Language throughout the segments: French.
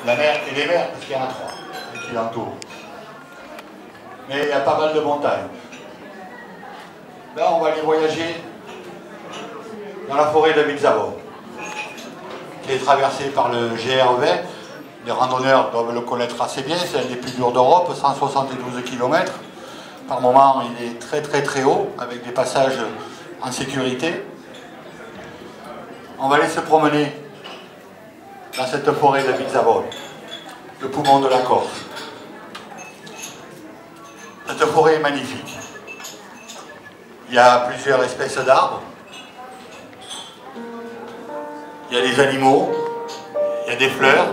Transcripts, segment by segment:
La mer et les mers, parce qu'il y en a trois qui l'entourent. Mais il y a pas mal de montagnes. Là, on va aller voyager dans la forêt de Mizaro, qui est traversée par le GR20. Les randonneurs doivent le connaître assez bien, c'est un des plus durs d'Europe, 172 km. Par moment, il est très haut, avec des passages en sécurité. On va aller se promener dans cette forêt de Mizaro, le poumon de la Corse. Cette forêt est magnifique. Il y a plusieurs espèces d'arbres. Il y a des animaux. Il y a des fleurs.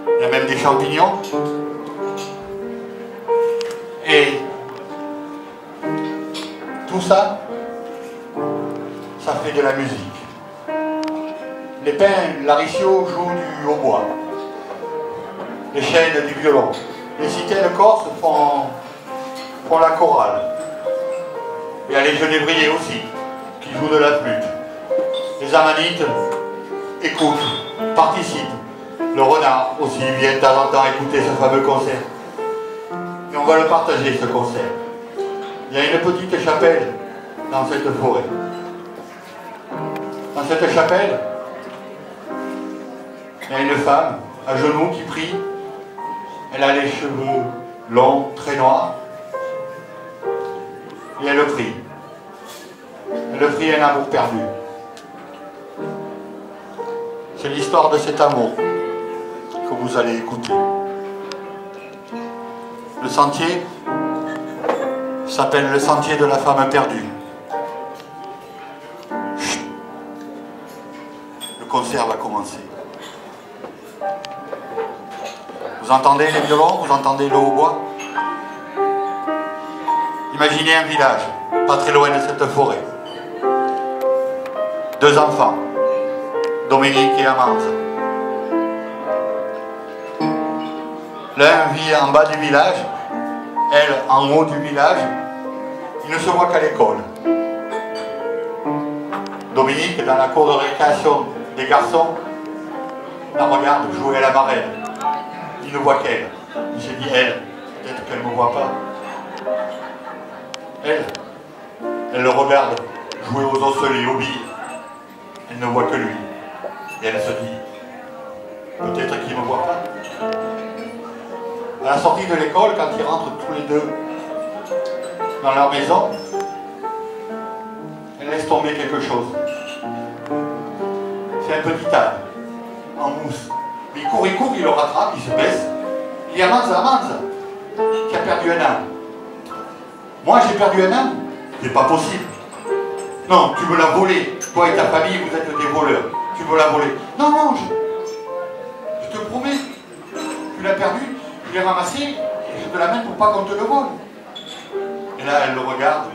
Il y a même des champignons. Et tout ça, ça fait de la musique. Les pins, l'aricio jouent du hautbois. Les chênes du violon. Les citaines corses font la chorale. Il y a les genévriers aussi, qui jouent de la flûte. Les amanites écoutent, participent. Le renard aussi vient de temps en temps écouter ce fameux concert. Et on va le partager, ce concert. Il y a une petite chapelle dans cette forêt. Dans cette chapelle, il y a une femme à genoux qui prie. Elle a les cheveux longs, très noirs. Et elle prie. Elle prie un amour perdu. C'est l'histoire de cet amour que vous allez écouter. Le sentier s'appelle le sentier de la femme perdue. Chut. Le concert va commencer. Vous entendez les violons? Vous entendez le hautbois? Imaginez un village, pas très loin de cette forêt. Deux enfants, Dominique et Amanza. L'un vit en bas du village, elle en haut du village. Ils ne se voient qu'à l'école. Dominique, dans la cour de récréation des garçons, la regarde jouer à la marraine. Il ne voit qu'elle. Il s'est dit, elle, peut-être qu'elle ne me voit pas. Elle le regarde jouer aux osselets, aux billes. Elle ne voit que lui. Et elle se dit, peut-être qu'il ne me voit pas. À la sortie de l'école, quand ils rentrent tous les deux dans leur maison, elle laisse tomber quelque chose. C'est un petit âne en mousse. Mais il court, il le rattrape, il se baisse. Il dit, Amanza, qui a perdu un âne. Moi j'ai perdu un âne? C'est pas possible. Non, tu me l'as volé. Toi et ta famille, vous êtes des voleurs. Tu me l'as volé. Non, je te promets. Tu l'as perdu, je l'ai ramassé, et je te l'amène pour pas qu'on te le vole. Et là, elle le regarde,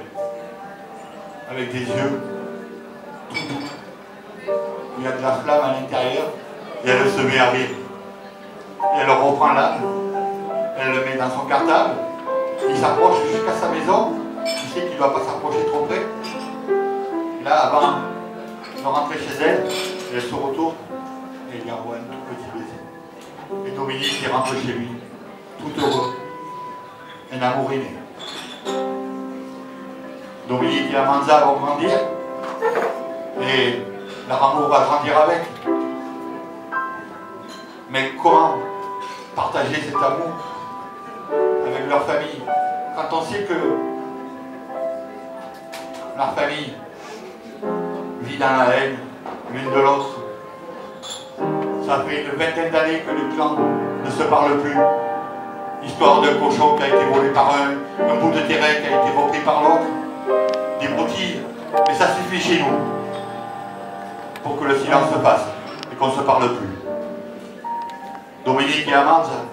avec des yeux tout doux. Il y a de la flamme à l'intérieur, et elle se met à rire. Et elle reprend l'âne, elle le met dans son cartable, il s'approche jusqu'à sa maison, il sait qu'il ne doit pas s'approcher trop près. Là, avant de rentrer chez elle, elle se retourne et il lui envoie un tout petit baiser. Et Dominique, il rentre chez lui, tout heureux. Un amour inné. Dominique et Amanza vont grandir et leur amour va grandir avec. Mais comment partager cet amour avec leur famille quand on sait que leur famille vit dans la haine l'une de l'autre? Ça fait une vingtaine d'années que les clans ne se parlent plus. Histoire d'un cochon qui a été volé par un bout de terrain qui a été repris par l'autre, des broutilles, mais ça suffit chez nous pour que le silence se fasse et qu'on ne se parle plus. Dominique et Amanza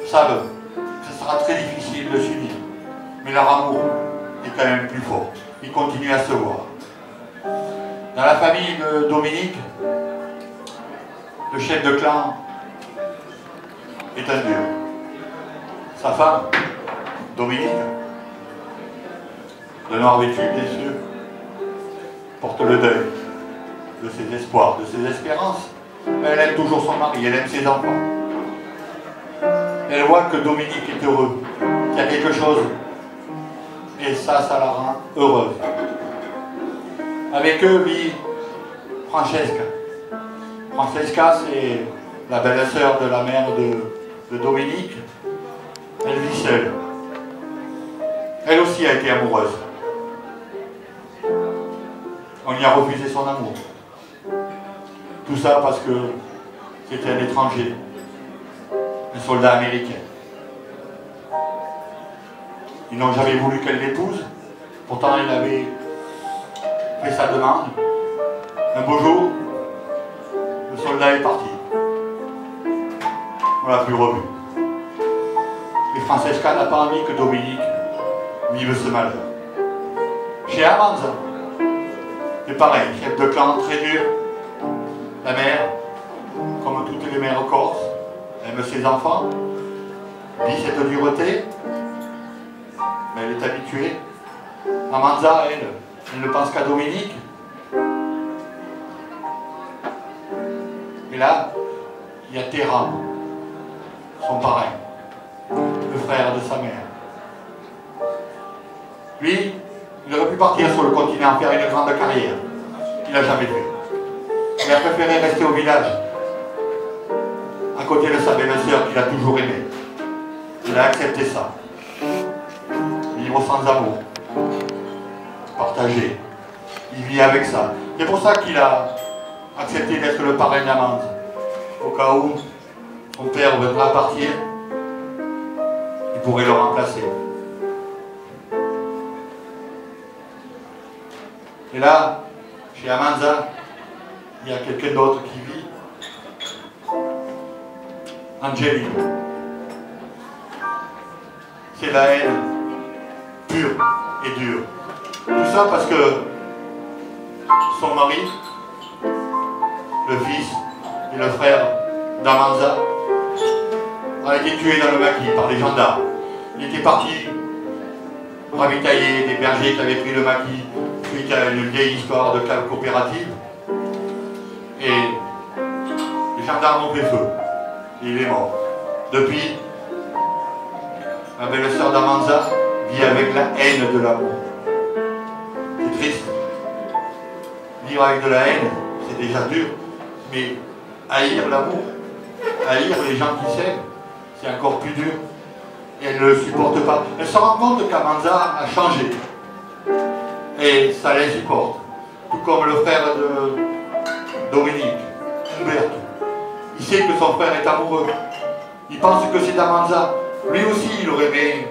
savent que ce sera très difficile de s'unir, mais leur amour est quand même plus fort. Ils continuent à se voir. Dans la famille de Dominique, le chef de clan est un dieu. Sa femme, Dominique, de noir vêtu, bien sûr, porte le deuil de ses espoirs, de ses espérances, Mais elle aime toujours son mari, elle aime ses enfants. Elle voit que Dominique est heureux, qu'il y a quelque chose. Et ça la rend heureuse. Avec eux vit Francesca. Francesca, c'est la belle-sœur de la mère de Dominique. Elle vit seule. Elle aussi a été amoureuse. On lui a refusé son amour. Tout ça parce que c'était un étranger, un soldat américain. Ils n'ont jamais voulu qu'elle l'épouse. Pourtant, il avait fait sa demande. Un beau jour, le soldat est parti. On l'a plus revu. Et Francesca n'a pas envie que Dominique vive ce malheur. Chez Amanza, c'est pareil, chef de clan très dur. La mère, comme toutes les mères corses, aime ses enfants, vit cette dureté, mais elle est habituée. Amanza, elle ne pense qu'à Dominique. Et là, il y a Terra, son parrain, le frère de sa mère. Lui, il aurait pu partir sur le continent, faire une grande carrière. Il n'a jamais fait. Il a préféré rester au village, à côté de sa belle-sœur qu'il a toujours aimée. Il a accepté ça. Vivre sans amour. Partager. Il vit avec ça. C'est pour ça qu'il a accepté d'être le parrain d'Amanza. Au cas où son père voudra partir, il pourrait le remplacer. Et là, chez Amanza, il y a quelqu'un d'autre qui vit. Angelino. C'est la haine pure et dure. Tout ça parce que son mari, le fils et le frère d'Amanza, a été tué dans le maquis par les gendarmes. Il était parti ravitailler des bergers qui avaient pris le maquis suite à une vieille histoire de cave coopérative. Et les gendarmes ont fait feu. Et il est mort. Depuis, la belle-sœur d'Amanza vit avec la haine de l'amour. C'est triste. Vivre avec de la haine, c'est déjà dur. Mais haïr l'amour, haïr les gens qui s'aiment, c'est encore plus dur. Et elle ne le supporte pas. Elle se rend compte qu'Amanza a changé. Et ça l'insupporte. Tout comme le frère de Dominique, Umberto. Il sait que son frère est amoureux. Il pense que c'est Amanza. Lui aussi, il aurait aimé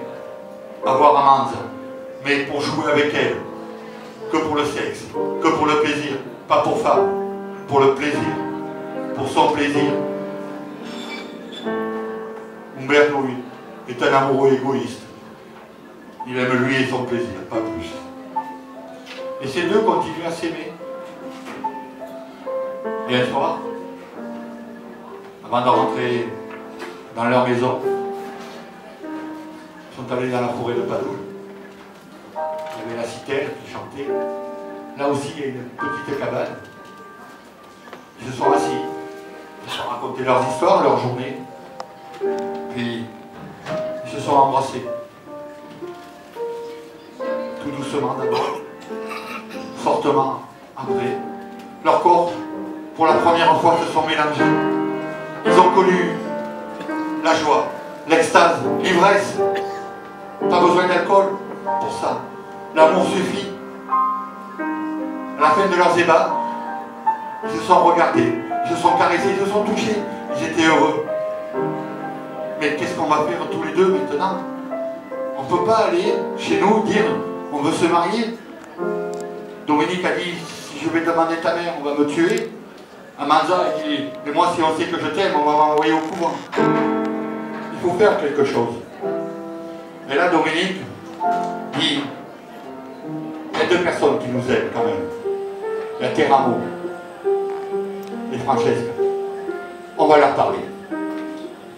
avoir Amanza. Mais pour jouer avec elle. Que pour le sexe. Que pour le plaisir. Pas pour femme. Pour le plaisir. Pour son plaisir. Umberto, lui, est un amoureux égoïste. Il aime lui et son plaisir, pas plus. Et ces deux continuent à s'aimer. Et un soir, avant de rentrer dans leur maison, ils sont allés dans la forêt de Padoue. Il y avait la citerne qui chantait. Là aussi, il y a une petite cabane. Ils se sont assis. Ils se sont racontés leurs histoires, leurs journées. Puis, ils se sont embrassés. Tout doucement d'abord. Fortement après. Leurs corps, pour la première fois, se sont mélangés. Ils ont connu la joie, l'extase, l'ivresse. Pas besoin d'alcool pour ça. L'amour suffit. À la fin de leurs ébats, ils se sont regardés, ils se sont caressés, ils se sont touchés. Ils étaient heureux. Mais qu'est-ce qu'on va faire tous les deux maintenant? On ne peut pas aller chez nous dire on veut se marier. Dominique a dit si je vais demander ta mère, on va me tuer. Amanza a dit mais moi si on sait que je t'aime, on va m'envoyer au couvent. Il faut faire quelque chose. Et là Dominique dit il y a deux personnes qui nous aiment quand même. Il y a Teramo et Francesca. On va leur parler.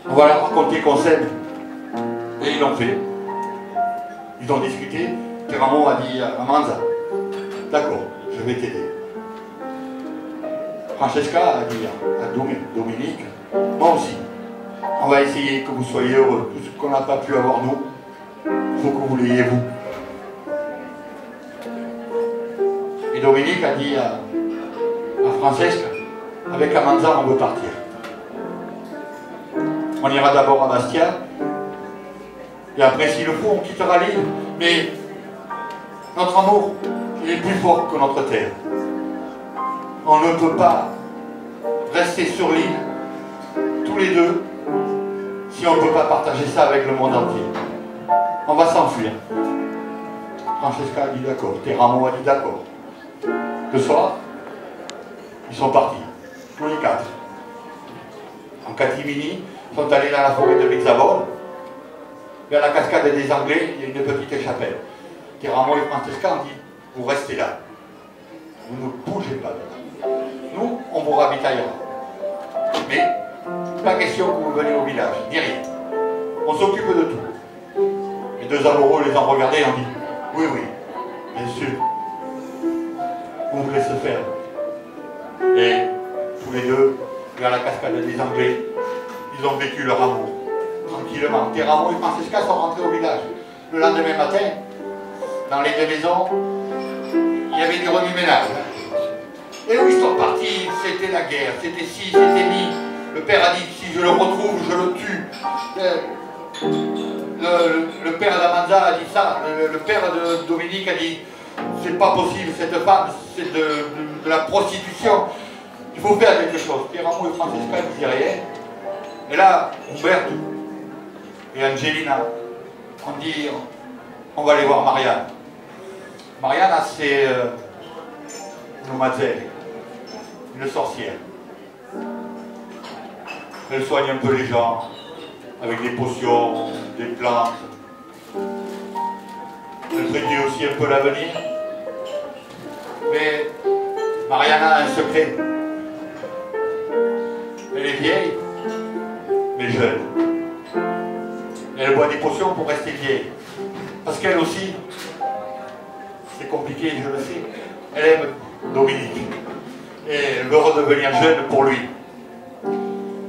On va leur raconter qu'on s'aime. Et ils l'ont fait. Ils ont discuté. Teramo a dit à Amanza, d'accord, je vais t'aider. Francesca a dit à Dominique, moi aussi, on va essayer que vous soyez heureux. Tout ce qu'on n'a pas pu avoir nous, il faut que vous l'ayez vous. Et Dominique a dit à Francesca, avec Amanza, on veut partir. On ira d'abord à Bastia, et après, s'il le faut, on quittera l'île. Mais notre amour, il est plus fort que notre terre. On ne peut pas rester sur l'île, tous les deux, si on ne peut pas partager ça avec le monde entier. On va s'enfuir. Francesca a dit d'accord, Teramo a dit d'accord. Le soir, ils sont partis, tous les quatre. En catimini, ils sont allés dans la forêt de Vixabor, vers la cascade des Anglais, il y a une petite chapelle. Teramo et Francesca ont dit, vous restez là. Vous ne bougez pas de là. Nous, on vous ravitaillera. Mais, pas question que vous veniez au village, ni rien. On s'occupe de tout. Les deux amoureux les ont regardés et ont dit, oui, oui, bien sûr. On vous laisse faire. Et tous les deux, vers la cascade des Anglais, ils ont vécu leur amour, tranquillement. Teramo et Francesca sont rentrés au village. Le lendemain matin, dans les deux maisons, il y avait du remue-ménage. Et où ils sont partis, c'était la guerre, c'était ci, c'était mi. Le père a dit, si je le retrouve, je le tue. Le père d'Amanza a dit ça, le père de Dominique a dit, c'est pas possible, cette femme, c'est de la prostitution. Il faut faire quelque chose. Teramo et Francesca ne disaient rien. Et là, Umberto et Angelina ont dit, on va aller voir Marianne. Marianne, c'est une mademoiselle, une sorcière. Elle soigne un peu les gens avec des potions, des plantes. Elle prédit aussi un peu l'avenir. Mais Marianne a un secret. Elle est vieille, mais jeune. Elle boit des potions pour rester vieille. Parce qu'elle aussi, c'est compliqué, je le sais, elle aime Dominique. Et elle veut redevenir jeune pour lui.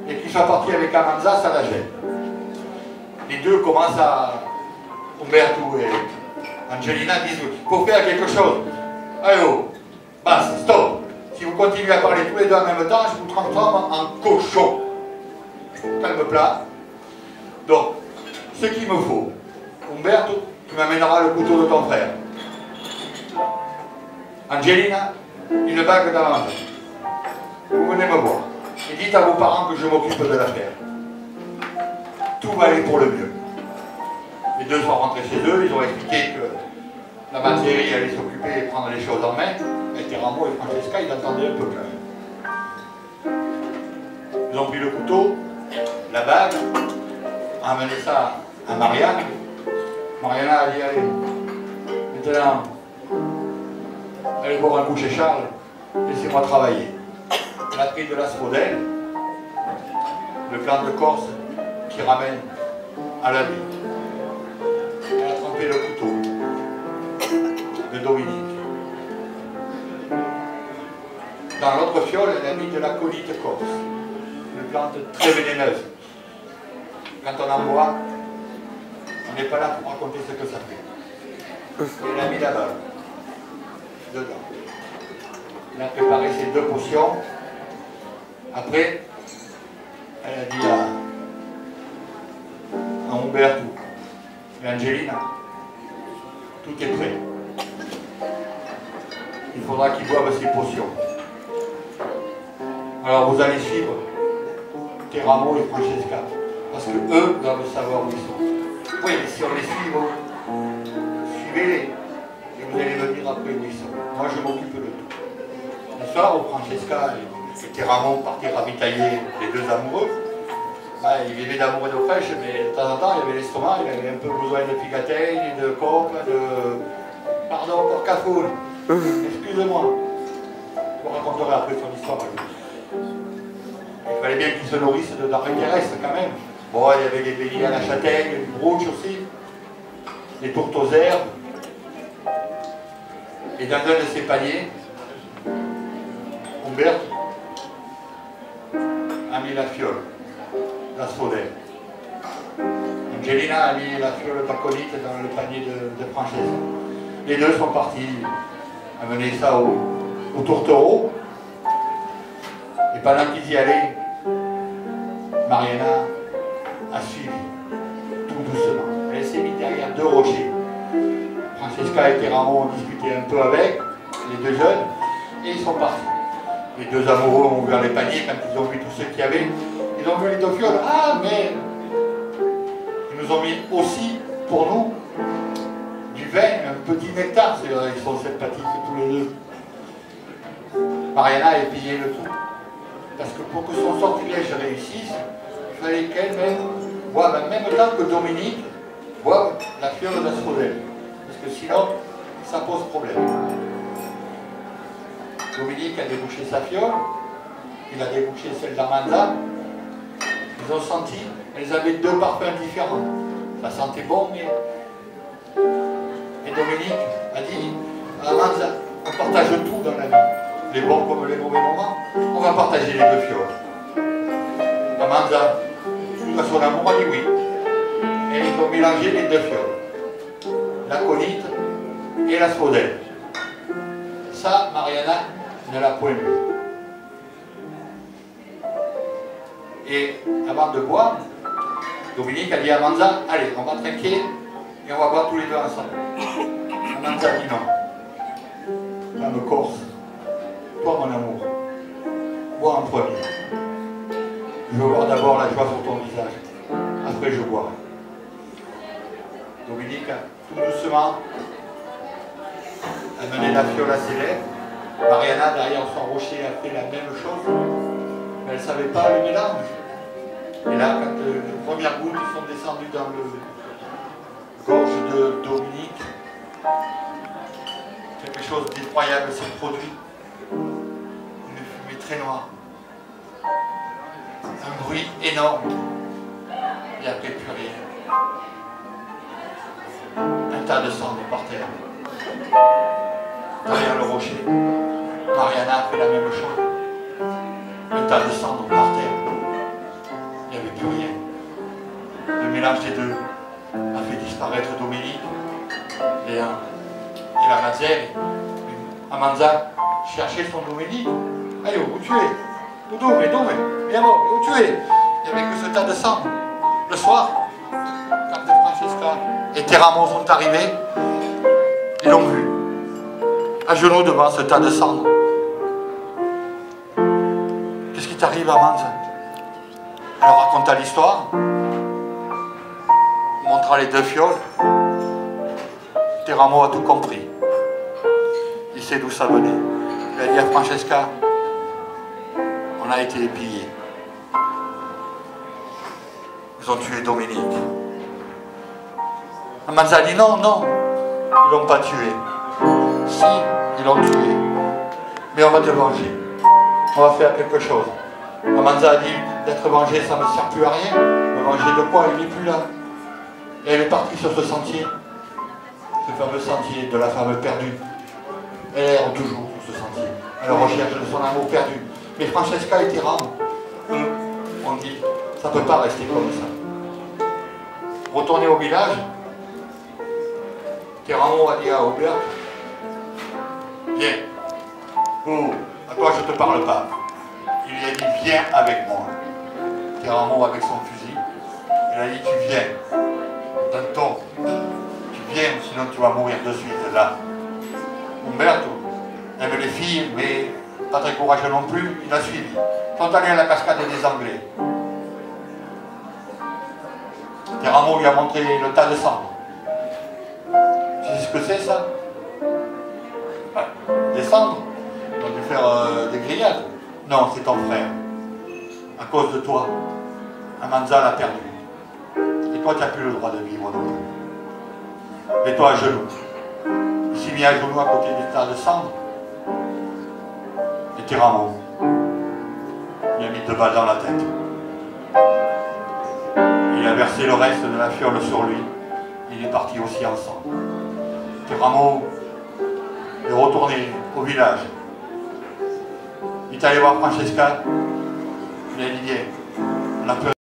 Et qu'il soit parti avec Amanza, ça la gêne. Les deux commencent à... Umberto et Angelina disent, il faut faire quelque chose. Allez, oh, basta, stop. Si vous continuez à parler tous les deux en même temps, je vous transforme en cochon. Calme plat. Donc, ce qu'il me faut, Umberto, tu m'amèneras le couteau de ton frère. Angelina, une bague d'Amanza. Vous venez me voir. Et dites à vos parents que je m'occupe de l'affaire. Tout va aller pour le mieux. Les deux sont rentrés chez eux, ils ont expliqué que la Mazzerie allait s'occuper et prendre les choses en main. Et Teramo et Francesca, ils attendaient un peu quand même. Ils ont pris le couteau, la bague, amené ça à Marianne. Mariana a dit, allez, maintenant, allez boire un coup chez Charles, laissez-moi travailler. Elle a pris de l'asphodèle, le plan de Corse qui ramène à la vie. Elle a trempé le couteau de Dominique. Dans l'autre fiole, elle a mis de l'aconite corse, une plante très vénéneuse. Quand on en boit, on n'est pas là pour raconter ce que ça fait. Elle a mis la balle dedans. Elle a préparé ses deux potions. Après, elle a dit à Umberto et Angelina, tout est prêt. Il faudra qu'ils boivent ces potions. Alors vous allez suivre Teramo et Francesca, parce que eux doivent savoir où ils sont. Oui, mais si on les suit, suivez-les, et vous allez me dire après où ils sont. Moi je m'occupe de tout. Le soir où Francesca et Teramo partaient ravitailler les deux amoureux, bah, il vivait d'amour et d'eau fraîche, mais de temps en temps il avait l'estomac, il avait un peu besoin de picatelle, de coke, de... Pardon, pour cafoune. Excusez-moi. Je vous raconterai après son histoire. Il fallait bien qu'ils se nourrissent de denrées terrestres quand même. Bon, il y avait des béliers à la châtaigne, du brouche aussi, des tourtes aux herbes. Et dans un de ces paniers, Umberto mis la fiole, la sodère. Angelina a mis la fiole d'aconite dans le panier de Francesca. Les deux sont partis amener ça au tourtereau. Et pendant qu'ils y allaient, Mariana a suivi, tout doucement. Elle s'est mise derrière deux rochers. Francesca et Teramo ont discuté un peu avec les deux jeunes et ils sont partis. Les deux amoureux ont ouvert les paniers quand ils ont vu tout ce qu'il y avait. Ils ont vu les deux fioles. Ah, mais ils nous ont mis aussi, pour nous, du vin, un petit nectar. C'est vrai, ils sont sympathiques tous les deux. Mariana a payé le tout. Parce que pour que son sortilège réussisse, il fallait qu'elle-même boive en même temps que Dominique boive la fiole d'Asphodèle. Parce que sinon, ça pose problème. Dominique a débouché sa fiole, il a débouché celle d'Amanda. Ils ont senti, elles avaient deux parfums différents. Ça sentait bon, mais... Et Dominique a dit, Amanda, on partage tout dans la vie. Les bons comme les mauvais moments, on va partager les deux fioles. Amanda, à son amour, a dit oui. Et ils ont mélangé les deux fioles. L'aconite et la sodère. Ça, Mariana ne l'a point vu. Et avant de boire, Dominique a dit à Amanda, allez, on va trinquer et on va boire tous les deux ensemble. Amanda a dit non. Ça me corse. Toi, mon amour, bois en premier. Je veux voir d'abord la joie sur ton visage. Après, je bois. Dominique, tout doucement, a mené la fiole à ses lèvres. Mariana, derrière son rocher, a fait la même chose. Mais elle ne savait pas le mélange. Et là, quand les premières gouttes sont descendues dans le gorge de Dominique, quelque chose d'effroyable s'est produit. Une fumée très noire. Un bruit énorme. Et après, plus rien. Un tas de cendres par terre. Derrière le rocher, Mariana a fait la même chose. Un tas de cendres par terre. Il n'y avait plus rien. Le mélange des deux a fait disparaître Dominique, Léa et la Mazelle. Amanda cherchait son Dominique. Allez, où tu es? Dove, viens voir, où tu es? Il n'y avait que ce tas de cendres. Le soir, quand Francesca et Teramo sont arrivés, ils l'ont vu, à genoux devant ce tas de cendres. Qu'est-ce qui t'arrive, Amanda? Elle leur raconta l'histoire, montra les deux fioles. Teramo a tout compris. Il sait d'où ça venait. Il a dit à Francesca, on a été pillés. Ils ont tué Dominique. Amanda a dit non, ils l'ont pas tué. Si, ils l'ont tué. Mais on va te venger. On va faire quelque chose. Amanda a dit, d'être vengée, ça ne me sert plus à rien. Me venger de quoi? Il n'est plus là. Et elle est partie sur ce sentier. Ce fameux sentier de la femme perdue. Elle erre toujours sur ce sentier. À la recherche de son amour perdu. Mais Francesca et Teramo, eux, on dit, ça ne peut pas rester comme ça. Retourner au village, Teramo a dit à Aubert, viens, à toi je ne te parle pas. Il lui a dit, viens avec moi. Teramo avec son fusil, elle a dit, tu viens. Danton, tu viens, sinon tu vas mourir de suite là. Umberto aime les filles, mais pas très courageux non plus, il a suivi. Ils sont allés à la cascade des Anglais. Teramo lui a montré le tas de cendres. Tu sais ce que c'est ça? Des cendres. Ils ont dû faire des grillades. Non, c'est ton frère. À cause de toi, Amanda l'a perdu. Et toi, tu n'as plus le droit de vivre non plus. Mets-toi à genoux. Il s'est mis à genoux à côté des tas de cendres. Et Teramo, il a mis 2 balles dans la tête. Il a versé le reste de la fiole sur lui. Il est parti aussi en sang. Teramo est retourné au village. Il est allé voir Francesca. Didier, on a peur.